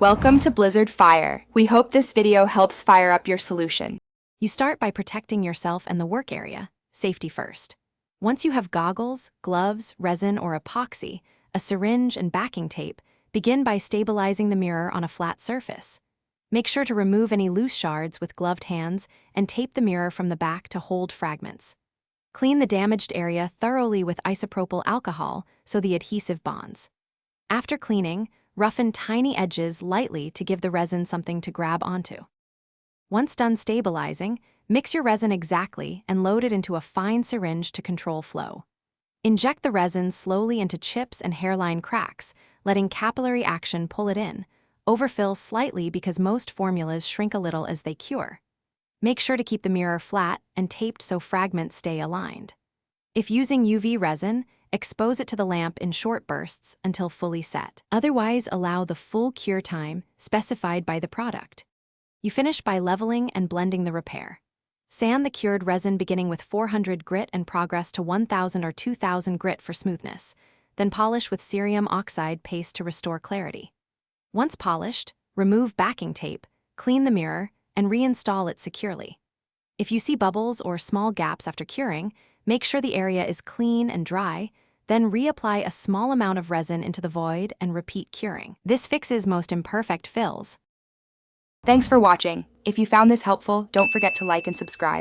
Welcome to Blizzard Fire. We hope this video helps fire up your solution. You start by protecting yourself and the work area, safety first. Once you have goggles, gloves, resin, or epoxy, a syringe, and backing tape, begin by stabilizing the mirror on a flat surface. Make sure to remove any loose shards with gloved hands and tape the mirror from the back to hold fragments. Clean the damaged area thoroughly with isopropyl alcohol so the adhesive bonds. After cleaning, roughen tiny edges lightly to give the resin something to grab onto. Once done stabilizing, mix your resin exactly and load it into a fine syringe to control flow. Inject the resin slowly into chips and hairline cracks, letting capillary action pull it in. Overfill slightly because most formulas shrink a little as they cure. Make sure to keep the mirror flat and taped so fragments stay aligned. If using UV resin, expose it to the lamp in short bursts until fully set. Otherwise, allow the full cure time specified by the product. You finish by leveling and blending the repair. Sand the cured resin beginning with 400 grit and progress to 1000 or 2000 grit for smoothness, then polish with cerium oxide paste to restore clarity. Once polished, remove backing tape, clean the mirror, and reinstall it securely. If you see bubbles or small gaps after curing, make sure the area is clean and dry, then reapply a small amount of resin into the void and repeat curing. This fixes most imperfect fills. Thanks for watching. If you found this helpful, don't forget to like and subscribe.